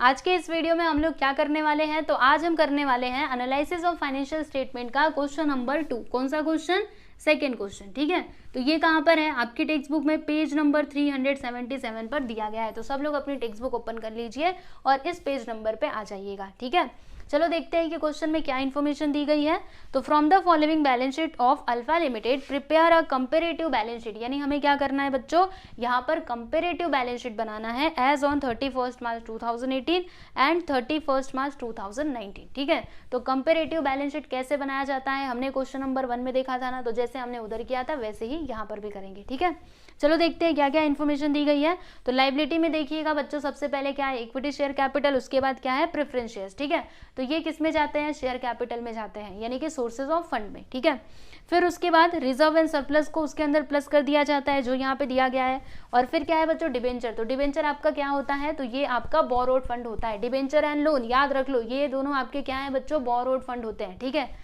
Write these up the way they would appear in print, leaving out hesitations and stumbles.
आज के इस वीडियो में हम लोग क्या करने वाले हैं, तो आज हम करने वाले हैं एनालिसिस ऑफ फाइनेंशियल स्टेटमेंट का क्वेश्चन नंबर 2। कौन सा क्वेश्चन? Second question. ठीक है, तो ये कहाँ पर है? आपकी टेक्स्ट बुक में पेज नंबर 377 पर दिया गया है। तो सब लोग अपनी टेक्स्ट बुक ओपन कर लीजिए और इस पेज नंबर पे आ जाइएगा। ठीक है, चलो देखते हैं कि क्वेश्चन में क्या इन्फॉर्मेशन दी गई है। तो from the following balance sheet of alpha limited prepare a comparative balance sheet, यानी हमें क्या करना है बच्चों, यहाँ पर कंपेरेटिव बैलेंस शीट बनाना है as on 31 March 2018 and 31 March 2019। ठीक है, तो कंपेरेटिव बैलेंस शीट कैसे बनाया जाता है हमने क्वेश्चन नंबर 1 में देखा था ना, तो जैसे हमने उधर किया था वैसे ही यहाँ पर भी करेंगे। ठीक है, चलो देखते हैं क्या क्या इन्फॉर्मेशन दी गई है। तो लायबिलिटी में देखिएगा बच्चों, सबसे पहले क्या है? इक्विटी शेयर कैपिटल, उसके बाद क्या है? Preference shares. ठीक है, तो ये किस में जाते हैं? शेयर कैपिटल में जाते हैं, यानी कि सोर्सेज ऑफ फंड में। ठीक है, फिर उसके बाद रिजर्व एंड सरप्लस को उसके अंदर प्लस कर दिया जाता है जो यहाँ पे दिया गया है। और फिर क्या है बच्चों? डिबेंचर। तो डिबेंचर आपका क्या होता है? तो ये आपका बोरोड फंड होता है। डिबेंचर एंड लोन याद रख लो, ये दोनों आपके क्या है बच्चों? बोरोड फंड होते हैं। ठीक है,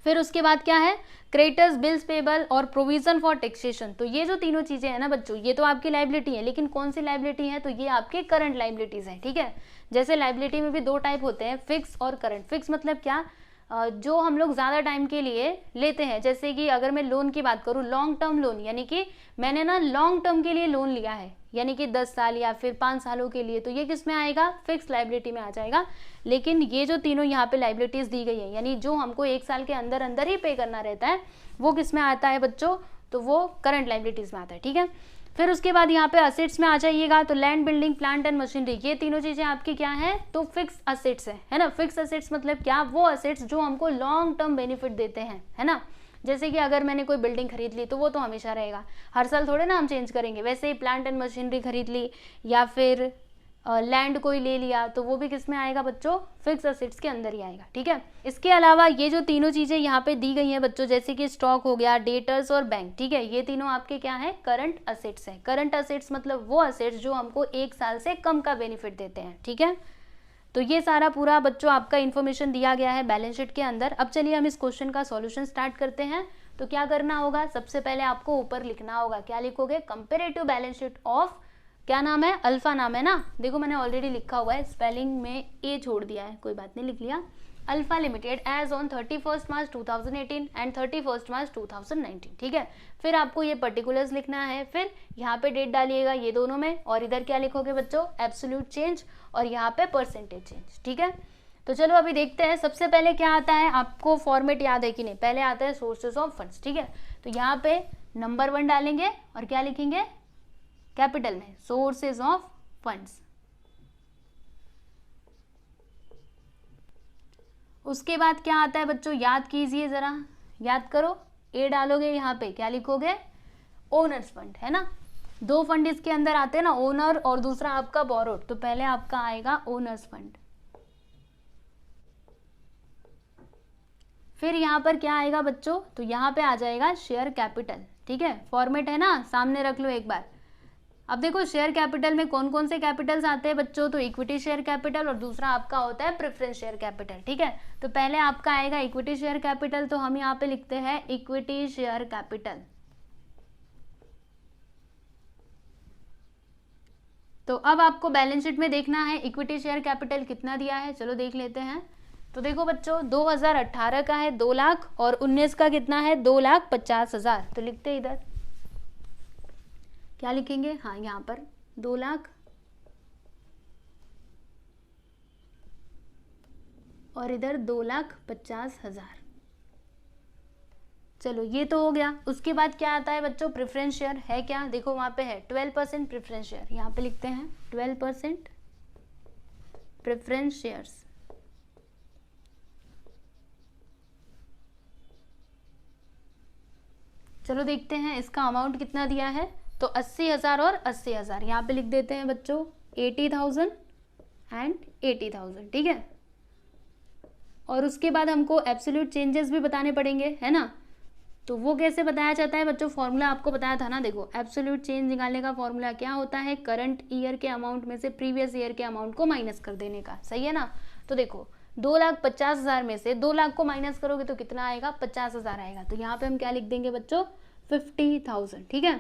फिर उसके बाद क्या है? क्रेडिटर्स, बिल्स पेबल और प्रोविजन फॉर टैक्सेशन। तो ये जो तीनों चीजें हैं ना बच्चों, ये तो आपकी लायबिलिटी है, लेकिन कौन सी लायबिलिटी है? तो ये आपके करंट लायबिलिटीज हैं। ठीक है, जैसे लायबिलिटी में भी दो टाइप होते हैं, फिक्स और करंट। फिक्स मतलब क्या? जो हम लोग ज़्यादा टाइम के लिए लेते हैं, जैसे कि अगर मैं लोन की बात करूँ, लॉन्ग टर्म लोन, यानी कि मैंने ना लॉन्ग टर्म के लिए लोन लिया है, यानी कि 10 साल या फिर 5 सालों के लिए, तो ये किस में आएगा? फिक्स लायबिलिटी में आ जाएगा। लेकिन ये जो तीनों यहाँ पे लायबिलिटीज़ दी गई है, यानी जो हमको 1 साल के अंदर अंदर ही पे करना रहता है, वो किस में आता है बच्चों? तो वो करंट लायबिलिटीज़ में आता है। ठीक है, फिर उसके बाद यहाँ पे असेट्स में आ जाइएगा, तो land, building, plant and machinery, ये तीनों चीजें आपकी क्या है? तो फिक्स असेट्स है ना। फिक्स असेट्स मतलब क्या? वो असेट्स जो हमको लॉन्ग टर्म बेनिफिट देते हैं, है ना। जैसे कि अगर मैंने कोई बिल्डिंग खरीद ली तो वो तो हमेशा रहेगा, हर साल थोड़े ना हम चेंज करेंगे। वैसे ही प्लांट एंड मशीनरी खरीद ली या फिर लैंड कोई ले लिया, तो वो भी किस में आएगा बच्चों? फिक्स असेट्स के अंदर ही आएगा। ठीक है, इसके अलावा ये जो तीनों चीजें यहाँ पे दी गई हैं बच्चों, जैसे कि स्टॉक हो गया, डेटर्स और बैंक, ठीक है, ये तीनों आपके क्या है? करंट असेट्स है। करंट असेट्स मतलब वो असेट्स जो हमको 1 साल से कम का बेनिफिट देते हैं। ठीक है, तो ये सारा पूरा बच्चों आपका इन्फॉर्मेशन दिया गया है बैलेंस शीट के अंदर। अब चलिए हम इस क्वेश्चन का सॉल्यूशन स्टार्ट करते हैं। तो क्या करना होगा? सबसे पहले आपको ऊपर लिखना होगा, क्या लिखोगे? कंपेरेटिव बैलेंस शीट ऑफ, क्या नाम है? अल्फा नाम है ना। देखो मैंने ऑलरेडी लिखा हुआ है, स्पेलिंग में ए छोड़ दिया है, कोई बात नहीं, लिख लिया। Alpha Limited as on 31 March 2018 and 31 March 2019। ठीक है, फिर आपको ये पर्टिकुलर्स लिखना है, फिर यहाँ पे डेट डालिएगा ये दोनों में, और इधर क्या लिखोगे बच्चों? एब्सोल्यूट चेंज, और यहाँ पे परसेंटेज चेंज। ठीक है, तो चलो अभी देखते हैं। सबसे पहले क्या आता है? आपको फॉर्मेट याद है कि नहीं? पहले आता है सोर्सेज ऑफ फंड्स। ठीक है, तो यहाँ पे नंबर 1 डालेंगे और क्या लिखेंगे? कैपिटल में सोर्सेज ऑफ फंड्स। उसके बाद क्या आता है बच्चों? याद कीजिए जरा, याद करो। ए डालोगे, यहाँ पे क्या लिखोगे? ओनर्स फंड, है ना। 2 फंड इसके अंदर आते हैं ना, ओनर और दूसरा आपका बोरोड। तो पहले आपका आएगा ओनर्स फंड, फिर यहाँ पर क्या आएगा बच्चों? तो यहाँ पे आ जाएगा शेयर कैपिटल। ठीक है, फॉर्मेट है ना, सामने रख लो एक बार। अब देखो शेयर कैपिटल में कौन कौन से कैपिटल्स आते हैं बच्चों? तो इक्विटी शेयर कैपिटल और दूसरा आपका होता है प्रेफरेंस शेयर कैपिटल। ठीक है, तो पहले आपका आएगा इक्विटी शेयर कैपिटल, तो हम यहाँ पे लिखते हैं इक्विटी शेयर कैपिटल। तो अब आपको बैलेंस शीट में देखना है इक्विटी शेयर कैपिटल कितना दिया है, चलो देख लेते हैं। तो देखो बच्चों 2018 का है 2 लाख और 19 का कितना है? 2,50,000। तो लिखते हैं इधर, क्या लिखेंगे? हाँ, यहाँ पर 2 लाख और इधर 2,50,000। चलो ये तो हो गया। उसके बाद क्या आता है बच्चों? प्रेफरेंस शेयर है क्या? देखो वहां पे है 12% प्रेफरेंस शेयर, यहाँ पे लिखते हैं 12% प्रेफरेंस शेयर्स। चलो देखते हैं इसका अमाउंट कितना दिया है। तो 80,000 और 80,000 यहाँ पे लिख देते हैं बच्चों, 80,000 एंड 80,000। ठीक है, और उसके बाद हमको एब्सोल्यूट चेंजेस भी बताने पड़ेंगे, है ना। तो वो कैसे बताया जाता है बच्चों? फॉर्मूला आपको बताया था ना। देखो एब्सोल्यूट चेंज निकालने का फॉर्मूला क्या होता है? करंट ईयर के अमाउंट में से प्रीवियस ईयर के अमाउंट को माइनस कर देने का, सही है ना। तो देखो 2,50,000 में से 2 लाख को माइनस करोगे तो कितना आएगा? 50,000 आएगा। तो यहाँ पे हम क्या लिख देंगे बच्चों? 50,000। ठीक है,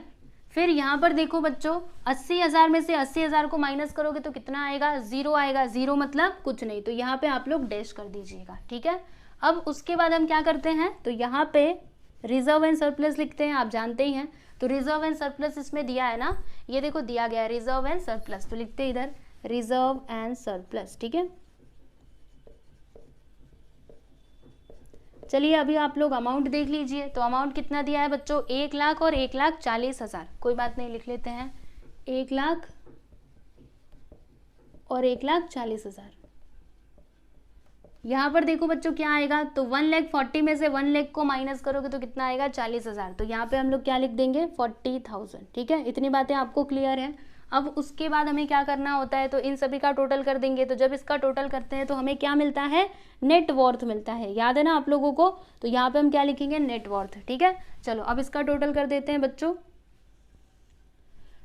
फिर यहाँ पर देखो बच्चों 80,000 में से 80,000 को माइनस करोगे तो कितना आएगा, 0 आएगा। 0 मतलब कुछ नहीं, तो यहाँ पे आप लोग डैश कर दीजिएगा, ठीक है। अब उसके बाद हम क्या करते हैं, तो यहाँ पे रिजर्व एंड सरप्लस लिखते हैं, आप जानते ही हैं। तो रिजर्व एंड सरप्लस इसमें दिया है ना, ये देखो दिया गया है रिजर्व एंड सरप्लस, तो लिखते हैं इधर रिजर्व एंड सरप्लस, ठीक है। चलिए अभी आप लोग अमाउंट देख लीजिए, तो अमाउंट कितना दिया है बच्चों, 1 लाख और 1,40,000, कोई बात नहीं लिख लेते हैं, 1 लाख और 1,40,000। यहाँ पर देखो बच्चों क्या आएगा, तो 1,40,000 में से 1,00,000 को माइनस करोगे तो कितना आएगा, 40,000। तो यहाँ पे हम लोग क्या लिख देंगे, 40,000, ठीक है। इतनी बातें आपको क्लियर है। अब उसके बाद हमें क्या करना होता है, तो इन सभी का टोटल कर देंगे। तो जब इसका टोटल करते हैं तो हमें क्या मिलता है, नेट वर्थ मिलता है, याद है ना आप लोगों को। तो यहाँ पे हम क्या लिखेंगे, नेट वर्थ, ठीक है। चलो अब इसका टोटल कर देते हैं बच्चों।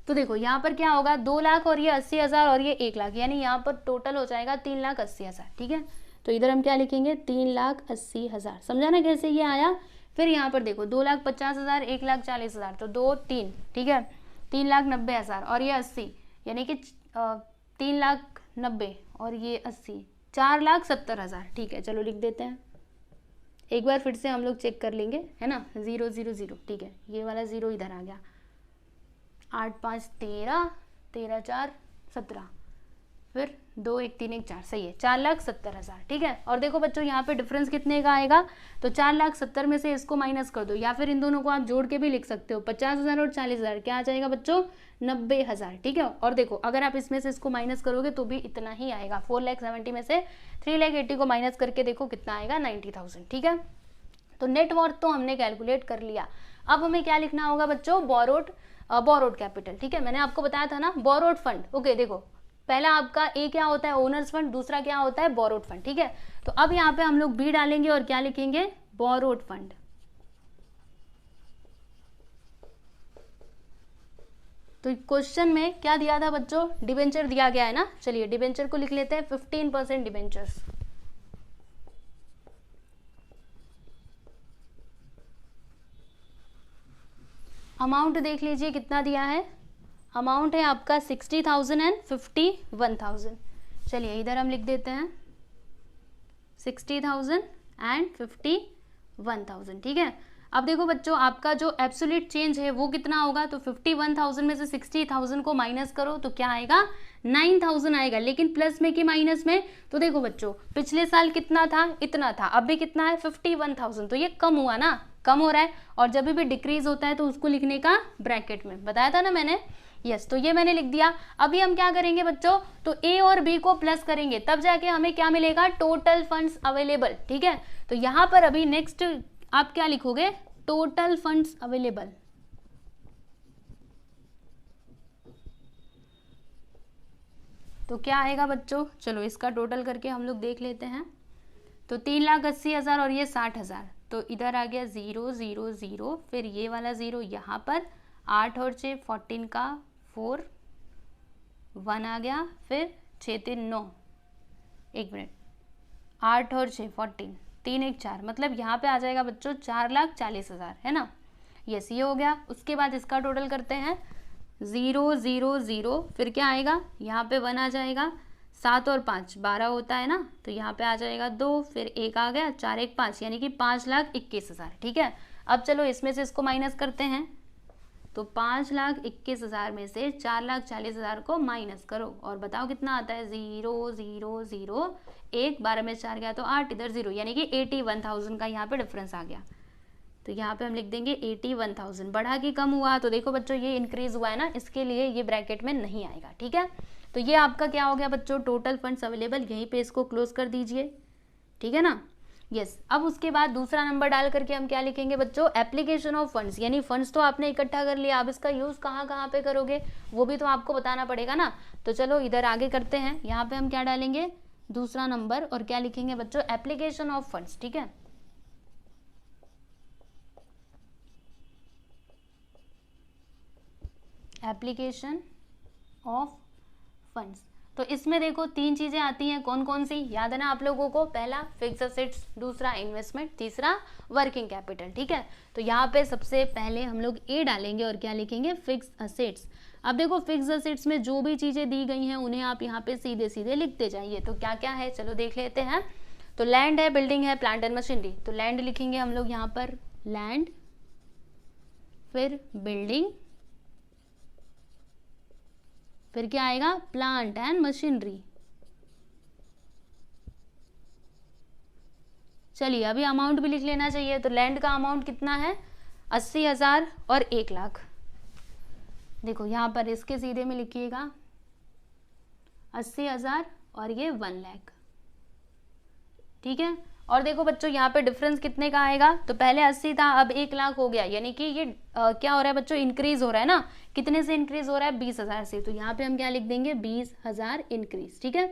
तो देखो यहाँ पर क्या होगा, 2 लाख और ये 80,000 और ये 1 लाख, यानी यहाँ पर टोटल हो जाएगा 3,80,000, ठीक है। तो इधर हम क्या लिखेंगे, 3,80,000, समझा ना कैसे ये आया। फिर यहाँ पर देखो 2,50,000, 1,40,000, तो 2 3, ठीक है, 3,90,000 और ये 80, यानी कि 3,90,000 और ये 80, 4,70,000, ठीक है। चलो लिख देते हैं, एक बार फिर से हम लोग चेक कर लेंगे, है ना, 0 0 0, ठीक है, ये वाला 0 इधर आ गया, 8 5 13, 13 4 17, फिर 2 1 3 1 4, सही है, 4,70,000, ठीक है। और देखो बच्चों यहाँ पे डिफरेंस कितने का आएगा, तो 4,70,000 में से इसको माइनस कर दो, या फिर इन दोनों को आप जोड़ के भी लिख सकते हो, 50,000 और 40,000 क्या आ जाएगा बच्चों, 90,000, ठीक है। और देखो अगर आप इसमें से इसको माइनस करोगे तो भी इतना ही आएगा, 4,70,000 में से 3,80,000 को माइनस करके देखो कितना आएगा, 90,000, ठीक है। तो नेट वर्थ तो हमने कैलकुलेट कर लिया। अब हमें क्या लिखना होगा बच्चों, बोरोड कैपिटल, ठीक है। मैंने आपको बताया था ना बोरोड फंड, ओके। देखो पहला आपका ए क्या होता है, ओनर्स फंड, दूसरा क्या होता है, बोरोड फंड, ठीक है। तो अब यहाँ पे हम लोग बी डालेंगे और क्या लिखेंगे, बोरोड फंड। तो क्वेश्चन में क्या दिया था बच्चों, डिबेंचर दिया गया है ना। चलिए डिबेंचर को लिख लेते हैं, 15% डिबेंचर्स। अमाउंट देख लीजिए कितना दिया है, अमाउंट है आपका 60,000 एंड 51,000। चलिए इधर हम लिख देते हैं 60,000 एंड 51,000, ठीक है। अब देखो बच्चों आपका जो एब्सोल्यूट चेंज है वो कितना होगा, तो 51,000 में से 60,000 को माइनस करो तो क्या आएगा, 9,000 आएगा। लेकिन प्लस में कि माइनस में, तो देखो बच्चों पिछले साल कितना था, इतना था, अब भी कितना है, 51,000, तो ये कम हुआ ना, कम हो रहा है। और जब भी डिक्रीज होता है तो उसको लिखने का ब्रैकेट में बताया था ना मैंने, यस। तो ये मैंने लिख दिया। अभी हम क्या करेंगे बच्चों, तो ए और बी को प्लस करेंगे, तब जाके हमें क्या मिलेगा, टोटल फंड्स अवेलेबल, ठीक है। तो यहाँ पर अभी नेक्स्ट आप क्या लिखोगे, टोटल फंड्स अवेलेबल। तो क्या आएगा बच्चों, चलो इसका टोटल करके हम लोग देख लेते हैं। तो 3,80,000 और ये 60,000, तो इधर आ गया 0 0 0, फिर ये वाला 0 यहाँ पर, 8 और 6 14 का 4 1 आ गया, फिर 6 3 9, 1 मिनट, 8 और 6 14, 3 1 4, मतलब यहाँ पे आ जाएगा बच्चों 4,40,000, है ना, यस ये हो गया। उसके बाद इसका टोटल करते हैं, 0 0 0, फिर क्या आएगा, यहाँ पे 1 आ जाएगा, 7 और 5 12 होता है ना, तो यहाँ पे आ जाएगा 2, फिर 1 आ गया, 4 1 5, यानी कि 5,21,000, ठीक है। अब चलो इसमें से इसको माइनस करते हैं, तो 5,21,000 में से 4,40,000 को माइनस करो और बताओ कितना आता है, 0 0 0 1, 12 में 4 गया तो 8, इधर 0, यानी कि 81,000 का यहाँ पे डिफरेंस आ गया। तो यहाँ पे हम लिख देंगे 81,000, बढ़ा कि कम हुआ, तो देखो बच्चों ये इंक्रीज हुआ है ना, इसके लिए ये ब्रैकेट में नहीं आएगा, ठीक है। तो ये आपका क्या हो गया बच्चों, टोटल फंड्स अवेलेबल, यहीं पे इसको क्लोज कर दीजिए, ठीक है ना, यस। अब उसके बाद दूसरा नंबर डाल करके हम क्या लिखेंगे बच्चों, एप्लीकेशन ऑफ फंड्स, यानी फंड्स तो आपने इकट्ठा कर लिया, अब इसका यूज कहाँ कहाँ पे करोगे वो भी तो आपको बताना पड़ेगा ना। तो चलो इधर आगे करते हैं, यहाँ पे हम क्या डालेंगे, दूसरा नंबर, और क्या लिखेंगे बच्चों, एप्लीकेशन ऑफ फंड्स, ठीक है। Application of funds. तो इसमें देखो तीन चीजें आती हैं, कौन कौन सी याद है ना आप लोगों को? पहला फिक्स असेट्स, दूसरा इन्वेस्टमेंट, तीसरा वर्किंग कैपिटल। ठीक है, तो यहाँ पे सबसे पहले हम लोग ए डालेंगे और क्या लिखेंगे? Fix assets. अब देखो फिक्स असेट्स में जो भी चीजें दी गई हैं उन्हें आप यहाँ पे सीधे सीधे लिखते जाइए। तो क्या क्या है चलो देख लेते हैं। तो लैंड है, बिल्डिंग है, प्लांट एंड मशीनरी। तो लैंड लिखेंगे हम लोग यहाँ पर लैंड, फिर बिल्डिंग, फिर क्या आएगा? Plant and machinery. चलिए अभी अमाउंट भी लिख लेना चाहिए। तो लैंड का अमाउंट कितना है? 80,000 और 1 लाख। देखो यहाँ पर इसके सीधे में लिखिएगा 80,000 और ये 1 लाख। ठीक है, और देखो बच्चों यहाँ पे डिफरेंस कितने का आएगा? तो पहले 80 था, अब 1 लाख हो गया, यानी कि ये क्या हो रहा है बच्चों? इंक्रीज हो रहा है ना। कितने से इंक्रीज हो रहा है? 20,000 से। तो यहाँ पे हम क्या लिख देंगे? 20,000 इंक्रीज। ठीक है,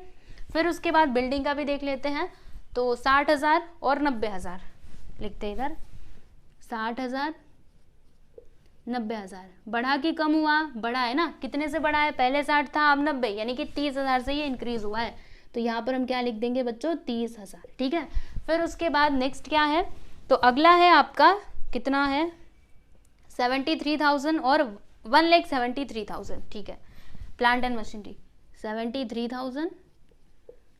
फिर उसके बाद बिल्डिंग का भी देख लेते हैं। तो 60,000 और 90,000 लिखते हैं इधर। 60,000, 90,000। बढ़ा कि कम हुआ? बढ़ा है ना। कितने से बढ़ा है? पहले 60 था, अब 90, यानी कि 30,000 से ये इंक्रीज हुआ है। तो यहाँ पर हम क्या लिख देंगे बच्चों? 30,000। ठीक है, फिर उसके बाद नेक्स्ट क्या है? तो अगला है आपका कितना है? 73,000 और 1,73,000। ठीक है, प्लांट एंड मशीनरी 73,000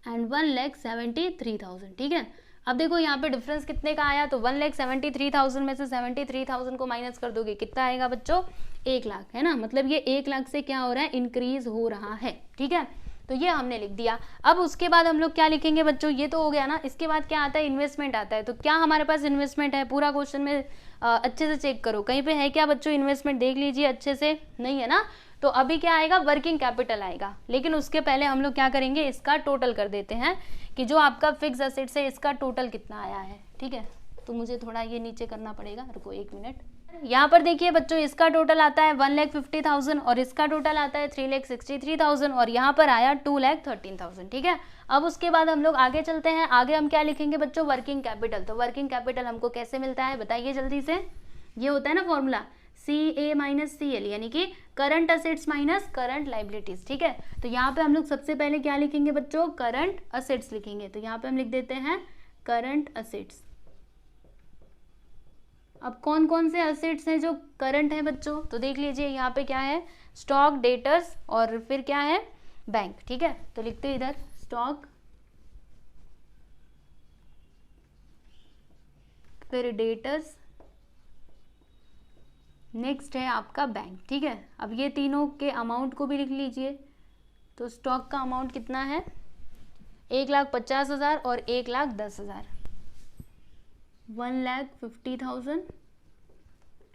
एंड 1,73,000। ठीक है, अब देखो यहाँ पे डिफरेंस कितने का आया? तो 1,73,000 में से 73,000 को माइनस कर दोगे, कितना आएगा बच्चों? 1 लाख, है ना। मतलब ये 1 लाख से क्या हो रहा है? इंक्रीज हो रहा है। ठीक है, तो ये हमने लिख दिया। अब उसके बाद हम लोग क्या लिखेंगे बच्चों? ये तो हो गया ना। इसके बाद क्या आता है? इन्वेस्टमेंट आता है। तो क्या हमारे पास इन्वेस्टमेंट है? पूरा क्वेश्चन में अच्छे से चेक करो, कहीं पे है क्या बच्चों इन्वेस्टमेंट? देख लीजिए अच्छे से, नहीं है ना। तो अभी क्या आएगा? वर्किंग कैपिटल आएगा। लेकिन उसके पहले हम लोग क्या करेंगे? इसका टोटल कर देते हैं कि जो आपका फिक्स असेट्स है इसका टोटल कितना आया है। ठीक है, तो मुझे थोड़ा ये नीचे करना पड़ेगा, रुको 1 मिनट। यहाँ पर देखिए बच्चों इसका टोटल आता है 1,50,000 और इसका टोटल आता है 3,63,000 और यहाँ पर आया 2,13,000। ठीक है, अब उसके बाद हम लोग आगे चलते हैं। आगे हम क्या लिखेंगे बच्चों? Working capital. तो वर्किंग कैपिटल हमको कैसे मिलता है बताइए जल्दी से? ये होता है ना फॉर्मूला CA माइनस CL, यानी कि current assets minus current liabilities. ठीक है, तो यहाँ पे हम लोग सबसे पहले क्या लिखेंगे बच्चों? करंट असेट्स लिखेंगे। तो यहाँ पे हम लिख देते हैं करंट असेट्स। अब कौन कौन से असेट्स हैं जो करंट है बच्चों? तो देख लीजिए यहाँ पे क्या है? स्टॉक, डेटर्स और फिर क्या है? बैंक। ठीक है, तो लिखते हैं इधर स्टॉक, फिर डेटर्स, नेक्स्ट है आपका बैंक। ठीक है, अब ये तीनों के अमाउंट को भी लिख लीजिए। तो स्टॉक का अमाउंट कितना है? 1,50,000 और 1,10,000। 1,50,000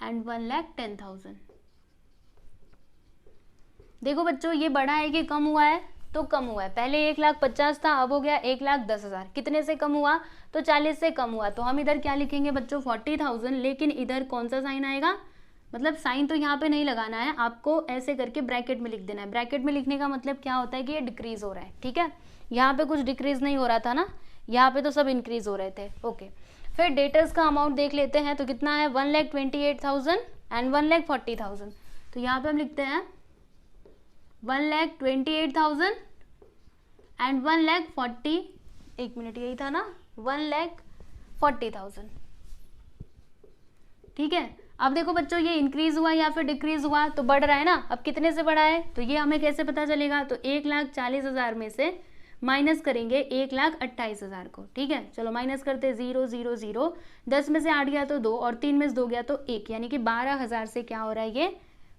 एंड 1,10,000। देखो बच्चों ये बढ़ा है कि कम हुआ है? तो कम हुआ है। पहले 1,50,000 था, अब हो गया 1,10,000। कितने से कम हुआ? तो 40 से कम हुआ। तो हम इधर क्या लिखेंगे बच्चों? 40,000। लेकिन इधर कौन सा साइन आएगा? मतलब साइन तो यहाँ पे नहीं लगाना है, आपको ऐसे करके ब्रैकेट में लिख देना है। ब्रैकेट में लिखने का मतलब क्या होता है कि ये डिक्रीज हो रहा है। ठीक है, यहाँ पे कुछ डिक्रीज नहीं हो रहा था ना, यहाँ पे तो सब इंक्रीज हो रहे थे। ओके, फिर डेटर्स का अमाउंट देख लेते हैं। तो कितना है? 1,28,000 एंड 1,40,000। तो यहाँ पे हम लिखते हैं 1,28,000 एंड 1,40, 1 मिनट यही था ना, 1,40,000। ठीक है, अब देखो बच्चों ये इंक्रीज हुआ या फिर डिक्रीज हुआ? तो बढ़ रहा है ना। अब कितने से बढ़ा है? तो ये हमें कैसे पता चलेगा? तो 1,40,000 में से माइनस करेंगे 1,28,000 को। ठीक है, चलो माइनस करते 0 0 0, 10 में से 8 गया तो 2 और 3 में से 2 गया तो 1, यानी कि 12,000 से क्या हो रहा है? ये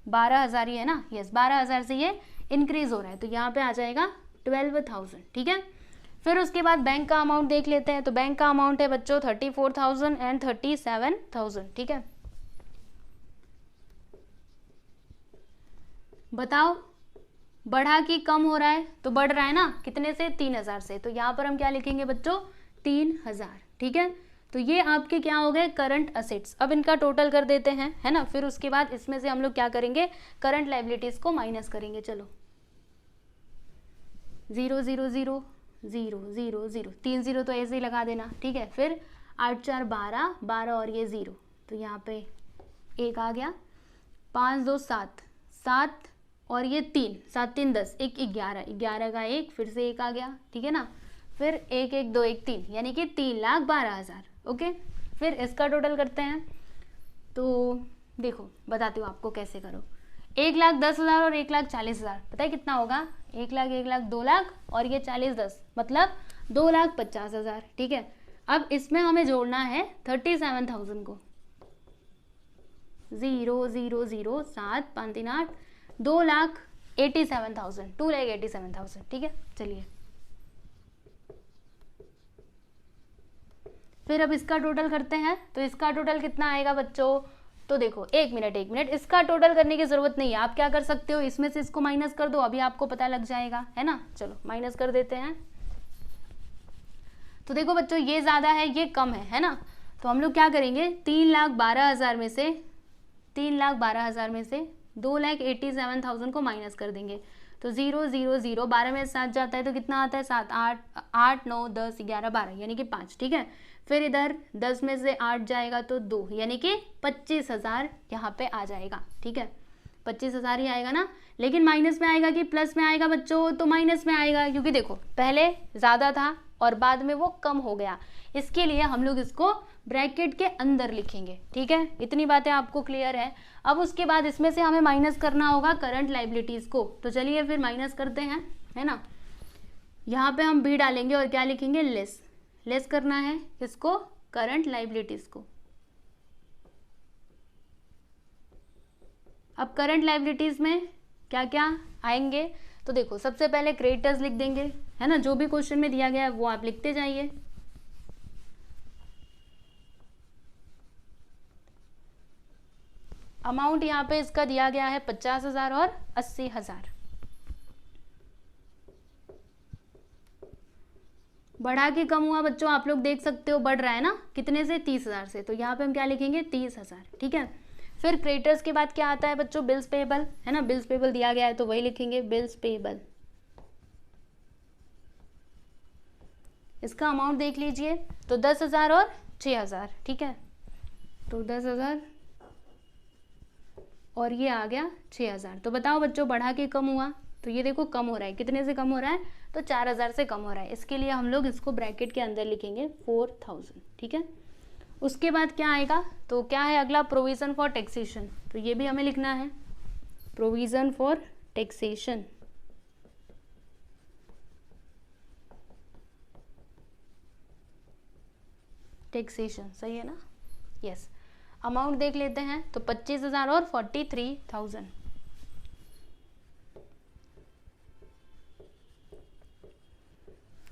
12,000 ही है ना। यस, 12,000 से ये इंक्रीज हो रहा है। तो यहाँ पे आ जाएगा 12,000। ठीक है, फिर उसके बाद बैंक का अमाउंट देख लेते हैं। तो बैंक का अमाउंट है बच्चों 34,000 एंड 37,000। ठीक है, बताओ बढ़ा कि कम हो रहा है? तो बढ़ रहा है ना। कितने से? 3,000 से। तो यहाँ पर हम क्या लिखेंगे बच्चों? 3,000। ठीक है, तो ये आपके क्या हो गए? Current assets. अब इनका टोटल कर देते हैं, है ना। फिर उसके बाद इसमें से हम लोग क्या करेंगे? करंट लाइबिलिटीज को माइनस करेंगे। चलो 0 0 0 0 0 0, 3 0 तो ऐसे ही लगा देना। ठीक है, फिर 8 4 12, 12 और ये 0, तो यहाँ पे 1 आ गया। 5 2 7, 7 और ये 3, 7 3 10, 1 11, 11 का 1, फिर से 1 आ गया, ठीक है ना, फिर 1 1 2 1 3, यानी कि 3,12,000। ओके, फिर इसका टोटल करते हैं। तो देखो बताती हूँ आपको कैसे करो। 1,10,000 और 1,40,000, पता है कितना होगा? 1 लाख 1 लाख 2 लाख और ये 40 10, मतलब 2,50,000, ठीक है। अब इसमें हमें जोड़ना है 37,000 को, 0 0 0 7 5 3 8, 2,87,000, 2,87,000, ठीक है। चलिए फिर अब इसका टोटल करते हैं। तो इसका टोटल कितना आएगा बच्चों? तो देखो एक मिनट, इसका टोटल करने की जरूरत नहीं है। आप क्या कर सकते हो, इसमें से इसको माइनस कर दो, अभी आपको पता लग जाएगा, है ना। चलो माइनस कर देते हैं। तो देखो बच्चों, ये ज्यादा है ये कम है ना। तो हम लोग क्या करेंगे, 3,12,000 में से 3,12,000 में से 2,87,000 को माइनस कर देंगे। तो 0 0 0, 12 में 7 जाता है तो कितना आता है? 7 8 8 9 10 11 12, यानी कि 5, ठीक है। फिर इधर 10 में से 8 जाएगा तो 2, यानी कि 25,000 यहाँ पे आ जाएगा, ठीक है। 25,000 ही आएगा ना। लेकिन माइनस में आएगा कि प्लस में आएगा बच्चों? तो माइनस में आएगा, क्योंकि देखो पहले ज़्यादा था और बाद में वो कम हो गया। इसके लिए हम लोग इसको ब्रैकेट के अंदर लिखेंगे, ठीक है। इतनी बातें आपको क्लियर है। अब उसके बाद इसमें से हमें माइनस करना होगा करंट लाइबिलिटीज़ को। तो चलिए फिर माइनस करते हैं, है ना। यहाँ पे हम बी डालेंगे और क्या लिखेंगे? लेस करना है इसको, करंट लाइबिलिटीज़ को। अब करंट लाइबिलिटीज़ में क्या क्या आएंगे? तो देखो सबसे पहले क्रेडिटर्स लिख देंगे, है ना। जो भी क्वेश्चन में दिया गया है वो आप लिखते जाइए। अमाउंट यहाँ पे इसका दिया गया है 50,000 और 80,000। बढ़ा के कम हुआ बच्चों, आप लोग देख सकते हो बढ़ रहा है ना, कितने से? 30,000 से। तो यहाँ पे हम क्या लिखेंगे? 30,000, ठीक है। फिर क्रेडिटर्स के बाद क्या आता है बच्चों? बिल्स पेबल, है ना। बिल्स पेबल दिया गया है तो वही लिखेंगे, बिल्स पेबल। इसका अमाउंट देख लीजिए, तो 10,000 और 6,000, ठीक है। तो 10,000 और ये आ गया 6,000। तो बताओ बच्चों, बढ़ा के कम हुआ? तो ये देखो कम हो रहा है, कितने से कम हो रहा है? तो 4,000 से कम हो रहा है। इसके लिए हम लोग इसको ब्रैकेट के अंदर लिखेंगे 4,000, ठीक है। उसके बाद क्या आएगा? तो क्या है अगला? Provision for taxation. तो ये भी हमें लिखना है, प्रोविज़न फॉर टैक्सेशन। टैक्सेशन सही है ना? यस। अमाउंट देख लेते हैं, तो 25,000 और 43,000।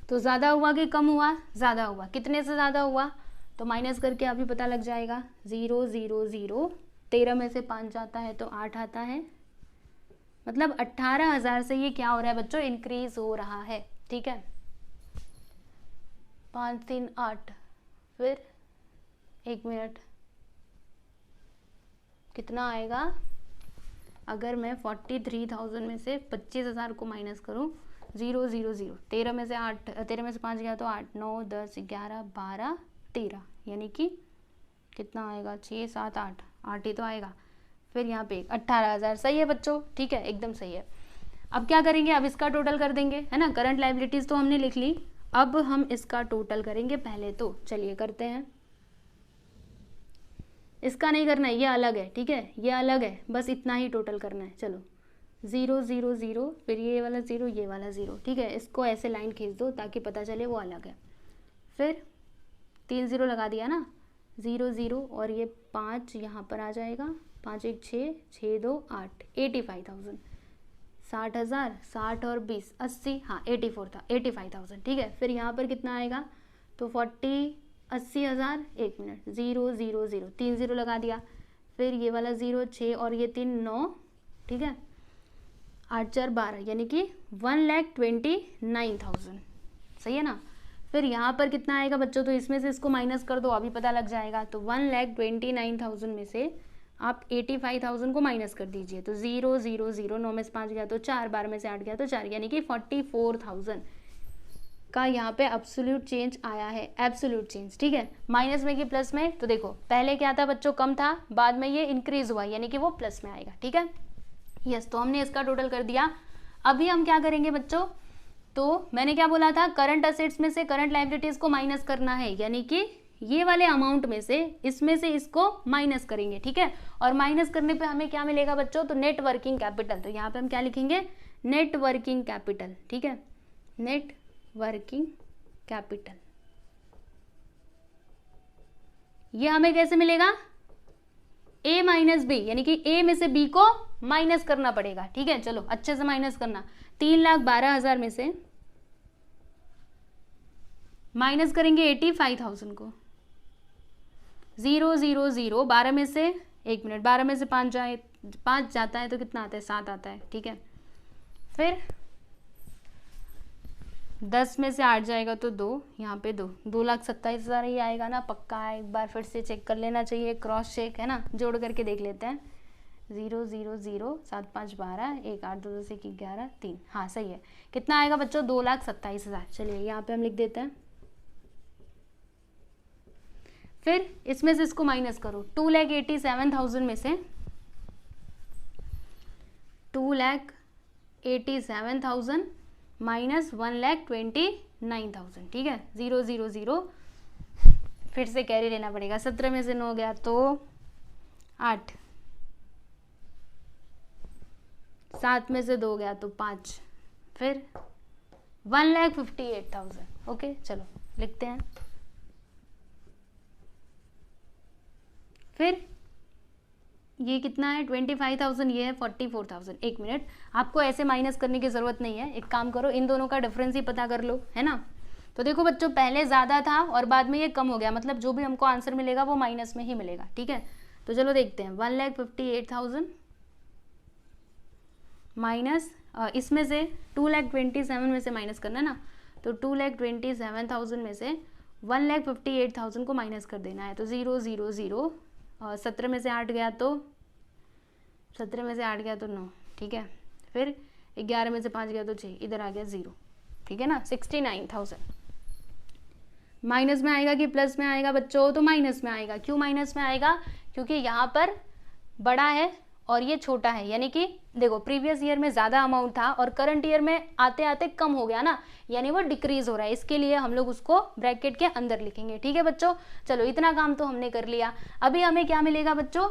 तो ज़्यादा हुआ कि कम हुआ? ज़्यादा हुआ। कितने से ज़्यादा हुआ? तो माइनस करके अभी पता लग जाएगा। 0 0 0, 13 में से 5 जाता है तो 8 आता है, मतलब 18,000 से ये क्या हो रहा है बच्चों? इंक्रीज हो रहा है, ठीक है। 5 3 8, फिर 1 मिनट, कितना आएगा? अगर मैं 43,000 में से 25,000 को माइनस करूँ, 0 0 0, 13 में से 8, 13 में से 5 गया तो 8 9 10 11 12 13, यानी कि कितना आएगा? 6 7 8, 8 ही तो आएगा। फिर यहाँ पे 18,000। सही है बच्चों, ठीक है, एकदम सही है। अब क्या करेंगे? अब इसका टोटल कर देंगे, है ना। करंट लाइबिलिटीज़ तो हमने लिख ली, अब हम इसका टोटल करेंगे पहले। तो चलिए करते हैं। इसका नहीं करना है, ये अलग है, ठीक है, ये अलग है, बस इतना ही टोटल करना है। चलो 0 0 0, फिर ये वाला 0, ये वाला 0, ठीक है। इसको ऐसे लाइन खींच दो ताकि पता चले वो अलग है। फिर 3 0 लगा दिया ना, 0 0, और ये 5 यहाँ पर आ जाएगा, 5 1 6, 6 2 8, 85,000। 60,000, 60 और 20 80, हाँ 84 था, 85,000, ठीक है। फिर यहाँ पर कितना आएगा? तो 80,000। 1 मिनट, 0 0 0, 3 0 लगा दिया, फिर ये वाला 0 6 और ये 3 9, ठीक है। 8 4 12, यानी कि 1,29,000, सही है ना। फिर यहाँ पर कितना आएगा बच्चों? तो इसमें से इसको माइनस कर दो, अभी पता लग जाएगा। तो 1,29,000 में से आप 85,000 को माइनस कर दीजिए। तो 0 0 0, 9 में से 5 गया तो 4, 12 में से 8 गया तो 4, यानी कि 44,000 का यहाँ पे एब्सोल्यूट चेंज आया है। एब्सोल्यूट चेंज, ठीक है। माइनस में कि प्लस में? तो देखो पहले क्या था बच्चों? कम था, बाद में ये इंक्रीज हुआ, यानी कि वो प्लस में आएगा, ठीक है। यस, तो हमने इसका टोटल कर दिया। अभी हम क्या करेंगे बच्चों, तो मैंने क्या बोला था, करंट असेट्स में से करंट लायबिलिटीज को माइनस करना है, यानी कि ये वाले अमाउंट में से इसमें से इसको माइनस करेंगे, ठीक है। और माइनस करने पे हमें क्या मिलेगा बच्चों, तो नेट वर्किंग कैपिटल। तो यहाँ पे हम क्या लिखेंगे, नेट वर्किंग कैपिटल, ठीक है, नेट वर्किंग कैपिटल। ये हमें कैसे मिलेगा, ए माइनस बी, यानी कि ए में से बी को माइनस करना पड़ेगा, ठीक है। चलो अच्छे से माइनस करना, 3,12,000 में से माइनस करेंगे 85,000 को, 0 0 0, 12 में से 1 मिनट, 12 में से 5 जाता है तो कितना आता है, 7 आता है, ठीक है। फिर 10 में से 8 जाएगा तो 2, यहाँ पे 2,27,000 ही आएगा ना, पक्का है, एक बार फिर से चेक कर लेना चाहिए, क्रॉस चेक है ना, जोड़ करके देख लेते हैं। 0 0 0, 7 5 12, 1 8 2 2 1 11 3, हाँ सही है। कितना आएगा बच्चों, 2,27,000। चलिए यहाँ पे हम लिख देते हैं। फिर इसमें से इसको माइनस करो, 2,87,000 में से 2,87,000 माइनस 1,29,000, ठीक है। 0 0 0, फिर से कैरी लेना पड़ेगा, 17 में से 9 गया तो 8, 7 में से 2 गया तो 5, फिर 1,58,000। ओके चलो लिखते हैं। फिर ये कितना है, 25,000, ये है 44,000। एक मिनट, आपको ऐसे माइनस करने की ज़रूरत नहीं है, एक काम करो, इन दोनों का डिफरेंस ही पता कर लो, है ना। तो देखो बच्चों, पहले ज़्यादा था और बाद में ये कम हो गया, मतलब जो भी हमको आंसर मिलेगा वो माइनस में ही मिलेगा, ठीक है। तो चलो देखते हैं, 1,58,000 माइनस इसमें से 2,27,000 में से माइनस करना ना, तो 2,27,000 में से 1,58,000 को माइनस कर देना है। तो 0 0 0, 17 में से 8 गया तो 9, ठीक है। फिर 11 में से 5 गया तो 6, इधर आ गया 0, ठीक है ना। 69,000 माइनस में आएगा कि प्लस में आएगा बच्चों, तो माइनस में आएगा। क्यों माइनस में आएगा, क्योंकि यहाँ पर बड़ा है और ये छोटा है, यानी कि देखो प्रीवियस ईयर में ज़्यादा अमाउंट था और करंट ईयर में आते आते कम हो गया ना, यानी वो डिक्रीज हो रहा है, इसके लिए हम लोग उसको ब्रैकेट के अंदर लिखेंगे, ठीक है बच्चों। चलो इतना काम तो हमने कर लिया। अभी हमें क्या मिलेगा बच्चों,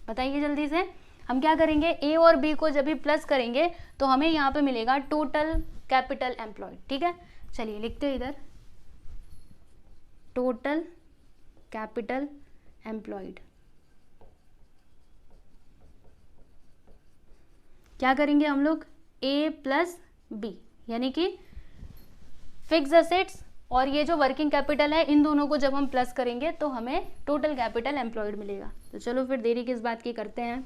बताइए जल्दी से। हम क्या करेंगे, ए और बी को जब भी प्लस करेंगे तो हमें यहाँ पे मिलेगा टोटल कैपिटल एम्प्लॉयड, ठीक है। चलिए लिखते हैं इधर, टोटल कैपिटल एम्प्लॉयड। क्या करेंगे हम लोग, ए प्लस बी, यानी कि फिक्स असेट्स और ये जो वर्किंग कैपिटल है, इन दोनों को जब हम प्लस करेंगे तो हमें टोटल कैपिटल एम्प्लॉयड मिलेगा। तो चलो फिर देरी किस बात की करते हैं।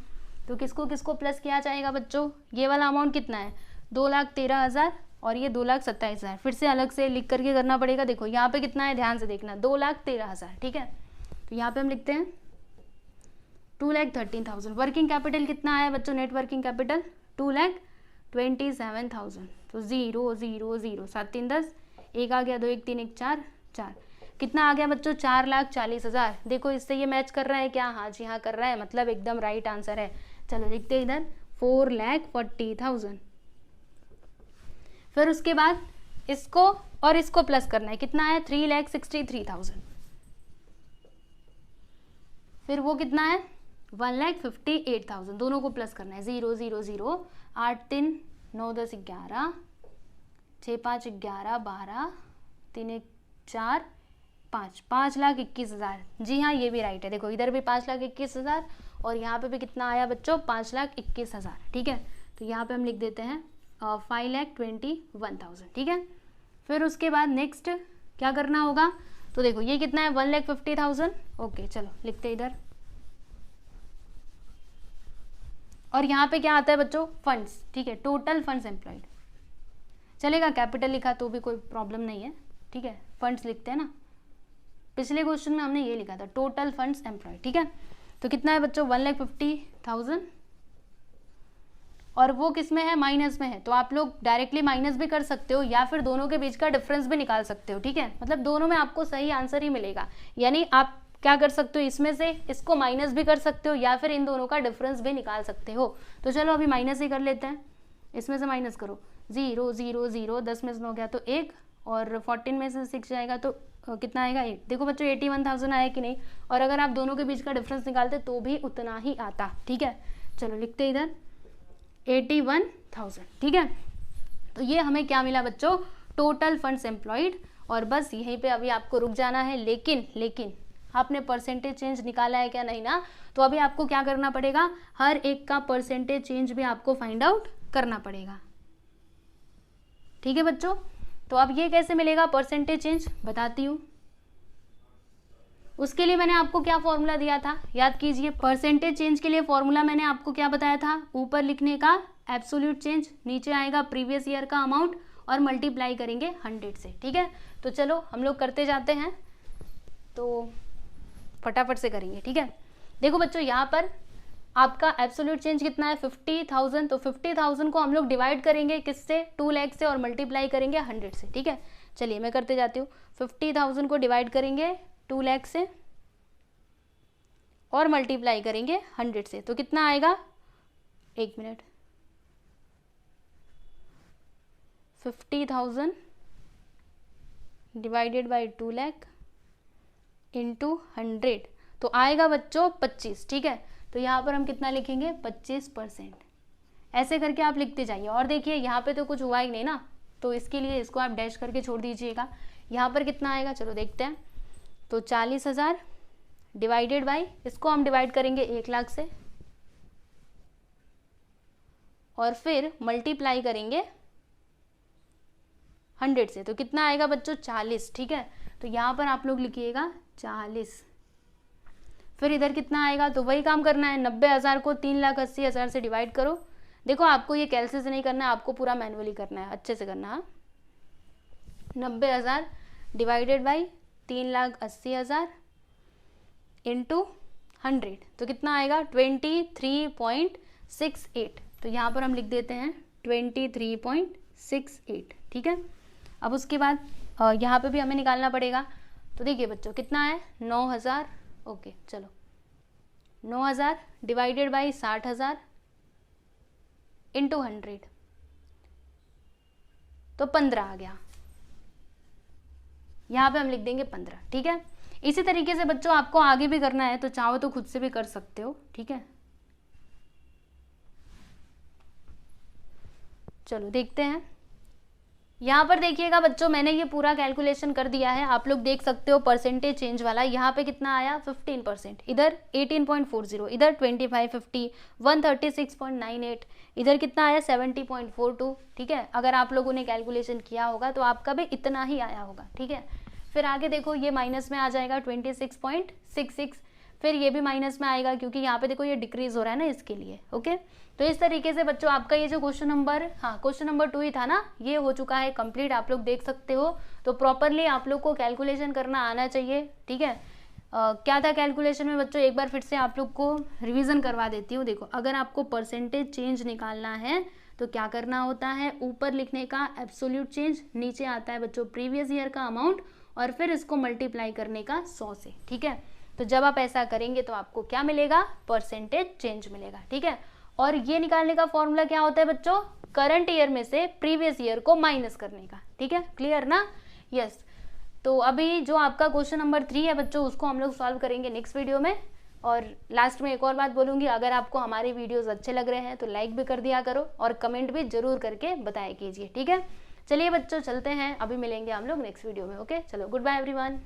तो किसको किसको प्लस किया जाएगा बच्चों, ये वाला अमाउंट कितना है, 2,13,000 और ये 2,27,000, फिर से अलग से लिख करके करना पड़ेगा। देखो यहाँ पे कितना है, ध्यान से देखना, 2,13,000, ठीक है। तो यहाँ पे हम लिखते हैं 2,13,000। वर्किंग कैपिटल कितना है बच्चों, नेट वर्किंग कैपिटल 2,27,000। तो 0 0 0, 7 3 10, 1 आ गया, 2 1 3 1 4 4, कितना आ गया बच्चों, 4,40,000। देखो इससे ये मैच कर रहा है क्या, हाँ जी हाँ कर रहा है, मतलब एकदम राइट आंसर है। चलो लिखते हैं इधर 4,40,000। फिर उसके बाद इसको और इसको प्लस करना है, कितना है, 3,63,000। फिर वो कितना है, 1,58,000। दोनों को प्लस करना है, 0 0 0, 8 3 9 10 11, 6 5 11 12, 3 1 4 5, 5,21,000। जी हाँ ये भी राइट है। देखो इधर भी 5,21,000 और यहाँ पे भी कितना आया बच्चों, 5,21,000, ठीक है। तो यहाँ पे हम लिख देते हैं 5,21,000, ठीक है। फिर उसके बाद नेक्स्ट क्या करना होगा, तो देखो ये कितना है, 1,50,000। ओके चलो लिखते इधर। और यहाँ पे क्या आता है बच्चों, फंड्स, ठीक है, टोटल फंड्स एम्प्लॉयड। चलेगा, कैपिटल लिखा तो भी कोई प्रॉब्लम नहीं है, ठीक है। फंड्स लिखते हैं ना, पिछले क्वेश्चन में हमने ये लिखा था, टोटल फंड्स एम्प्लॉयड, ठीक है। तो कितना है बच्चों, 1,50,000 और वो किस में है, माइनस में है। तो आप लोग डायरेक्टली माइनस भी कर सकते हो या फिर दोनों के बीच का डिफरेंस भी निकाल सकते हो, ठीक है। मतलब दोनों में आपको सही आंसर ही मिलेगा, यानी आप क्या कर सकते हो, इसमें से इसको माइनस भी कर सकते हो या फिर इन दोनों का डिफरेंस भी निकाल सकते हो। तो चलो अभी माइनस ही कर लेते हैं, इसमें से माइनस करो, 0 0 0, 10 में से 9 गया तो 1, और 14 में से 6 जाएगा तो कितना आएगा 8। देखो बच्चों 81,000 आया कि नहीं, और अगर आप दोनों के बीच का डिफरेंस निकालते तो भी उतना ही आता। ठीक है, चलो लिखते इधर 81,000। ठीक है, तो ये हमें क्या मिला बच्चों, टोटल फंड्स एम्प्लॉयड। और बस यहीं पे अभी आपको रुक जाना है। लेकिन आपने परसेंटेज चेंज निकाला है क्या, नहीं ना, तो अभी आपको क्या करना पड़ेगा, हर एक का परसेंटेज चेंज भी आपको फाइंड आउट करना पड़ेगा। ठीक है बच्चों, तो अब ये कैसे मिलेगा परसेंटेज चेंज, बताती हूँ। उसके लिए मैंने आपको क्या फॉर्मूला दिया था, याद कीजिए। परसेंटेज चेंज के लिए फॉर्मूला मैंने आपको क्या बताया था, ऊपर लिखने का एब्सोल्यूट चेंज, नीचे आएगा प्रीवियस ईयर का अमाउंट और मल्टीप्लाई करेंगे 100 से। ठीक है, तो चलो हम लोग करते जाते हैं, तो फटाफट से करेंगे। ठीक है, देखो बच्चों यहाँ पर आपका एब्सोल्यूट चेंज कितना है 50,000, तो 50,000 को हम लोग डिवाइड करेंगे किससे, 2 लाख से, और मल्टीप्लाई करेंगे 100 से। ठीक है, चलिए मैं करते जाती हूँ। 50,000 को डिवाइड करेंगे 2 लाख से और मल्टीप्लाई करेंगे 100 से, तो कितना आएगा, 1 minute, 50,000 divided by 2 lakh into 100, तो आएगा बच्चों 25। ठीक है, तो यहाँ पर हम कितना लिखेंगे 25%। ऐसे करके आप लिखते जाइए। और देखिए यहाँ पे तो कुछ हुआ ही नहीं ना, तो इसके लिए इसको आप डैश करके छोड़ दीजिएगा। यहाँ पर कितना आएगा, चलो देखते हैं। तो 40,000 डिवाइडेड बाई, इसको हम डिवाइड करेंगे 1 लाख से और फिर मल्टीप्लाई करेंगे 100 से, तो कितना आएगा बच्चों 40। ठीक है, तो यहाँ पर आप लोग लिखिएगा 40। फिर इधर कितना आएगा, तो वही काम करना है, 90,000 को 3,80,000 से डिवाइड करो। देखो आपको ये कैलसी से नहीं करना है, आपको पूरा मैनुअली करना है, अच्छे से करना है। 90,000 डिवाइडेड बाई 3,80,000 इंटू 100, तो कितना आएगा 23.68। तो यहाँ पर हम लिख देते हैं 23.68। ठीक है, अब उसके बाद यहाँ पे भी हमें निकालना पड़ेगा। तो देखिए बच्चों कितना है 9,000, ओके चलो 9,000 डिवाइडेड बाई 60,000 इंटू 100, तो 15 आ गया। यहाँ पे हम लिख देंगे 15। ठीक है, इसी तरीके से बच्चों आपको आगे भी करना है, तो चाहो तो खुद से भी कर सकते हो। ठीक है, चलो देखते हैं। यहाँ पर देखिएगा बच्चों मैंने ये पूरा कैलकुलेशन कर दिया है, आप लोग देख सकते हो परसेंटेज चेंज वाला। यहाँ पे कितना आया 15%, इधर 18.40, इधर 2550, 136.98, इधर कितना आया 70.42। ठीक है, अगर आप लोगों ने कैलकुलेशन किया होगा तो आपका भी इतना ही आया होगा। ठीक है, फिर आगे देखो ये माइनस में आ जाएगा 26.66, फिर ये भी माइनस में आएगा क्योंकि यहाँ पे देखो ये डिक्रीज हो रहा है ना, इसके लिए। ओके, तो इस तरीके से बच्चों आपका ये जो क्वेश्चन नंबर 2 ही था ना, ये हो चुका है कंप्लीट, आप लोग देख सकते हो। तो प्रॉपरली आप लोग को कैलकुलेशन करना आना चाहिए। ठीक है, क्या था कैलकुलेशन में बच्चों, एक बार फिर से आप लोग को रिवीजन करवा देती हूँ। देखो अगर आपको परसेंटेज चेंज निकालना है तो क्या करना होता है, ऊपर लिखने का एब्सोल्यूट चेंज, नीचे आता है बच्चों प्रीवियस ईयर का अमाउंट और फिर इसको मल्टीप्लाई करने का 100 से। ठीक है, तो जब आप ऐसा करेंगे तो आपको क्या मिलेगा, परसेंटेज चेंज मिलेगा। ठीक है, और ये निकालने का फॉर्मूला क्या होता है बच्चों, करंट ईयर में से प्रीवियस ईयर को माइनस करने का। ठीक है, क्लियर ना, यस। तो अभी जो आपका क्वेश्चन नंबर 3 है बच्चों, उसको हम लोग सॉल्व करेंगे नेक्स्ट वीडियो में। और लास्ट में एक और बात बोलूँगी, अगर आपको हमारे वीडियोस अच्छे लग रहे हैं तो लाइक भी कर दिया करो और कमेंट भी जरूर करके बताया कीजिए। ठीक है, चलिए बच्चों चलते हैं, अभी मिलेंगे हम लोग नेक्स्ट वीडियो में। ओके, चलो गुड बाय एवरीवन।